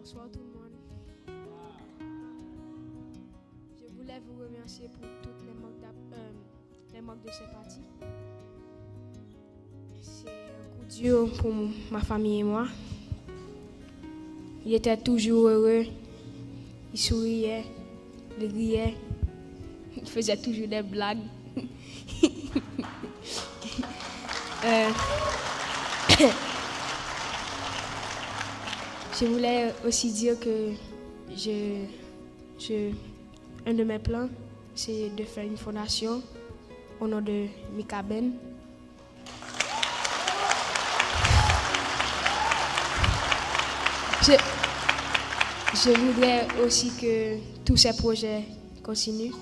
Bonsoir tout le monde. Je voulais vous remercier pour toutes les manques de sympathie. C'est un coup dur pour ma famille et moi. Il était toujours heureux, il souriait, il riait, il faisait toujours des blagues. Je voulais aussi dire que un de mes plans, c'est de faire une fondation au nom de Mikaben. Je voudrais aussi que tous ces projets continuent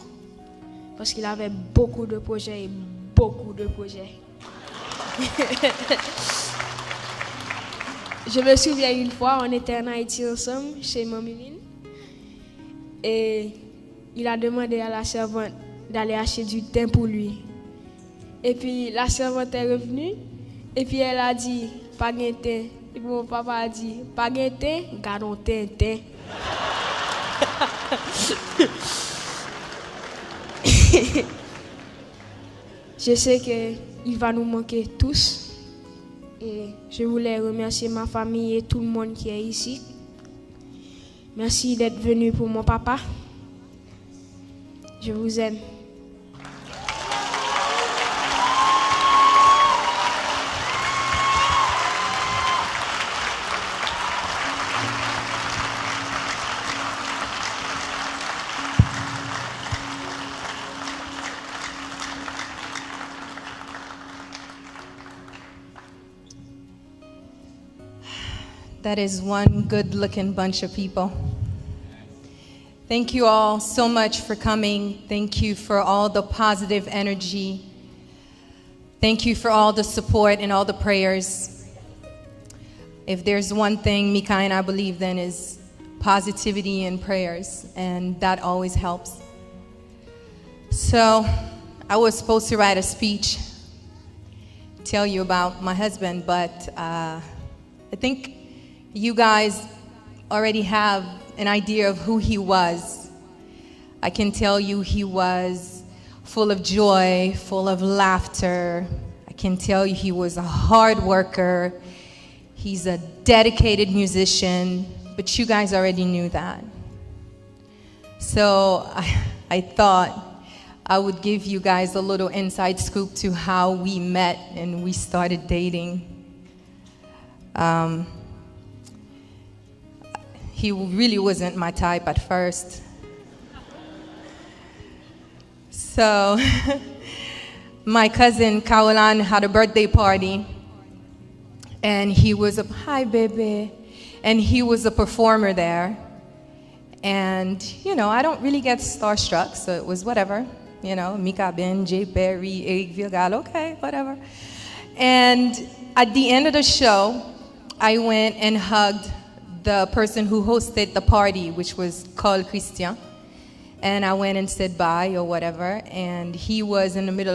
parce qu'il avait beaucoup de projets et beaucoup de projets. Je me souviens une fois, on était en Haïti ensemble chez Mamiline et il a demandé à la servante d'aller acheter du thym pour lui. Et puis la servante est revenue et puis elle a dit pas de thym. Et puis mon papa a dit pas de thym, gardons thym. Je sais qu'il va nous manquer tous. Et je voulais remercier ma famille et tout le monde qui est ici. Merci d'être venu pour mon papa. Je vous aime. That is one good-looking bunch of people. Thank you all so much for coming. Thank you for all the positive energy. Thank you for all the support and all the prayers. If there's one thing Mika and I believe in is positivity and prayers, and that always helps. So I was supposed to write a speech, tell you about my husband, but I think you guys already have an idea of who he was. I can tell you he was full of joy, full of laughter. I can tell you he was a hard worker. He's a dedicated musician, but you guys already knew that. So I thought I would give you guys a little inside scoop to how we met and we started dating. He really wasn't my type at first. So my cousin Kaolan had a birthday party and he was hi baby, and he was a performer there. And you know, I don't really get starstruck, so it was whatever. You know, Mikaben, J. Perry, Eric Vilgal, okay, whatever. And at the end of the show, I went and hugged the person who hosted the party, which was called Christian. And I went and said bye or whatever, and he was in the middle of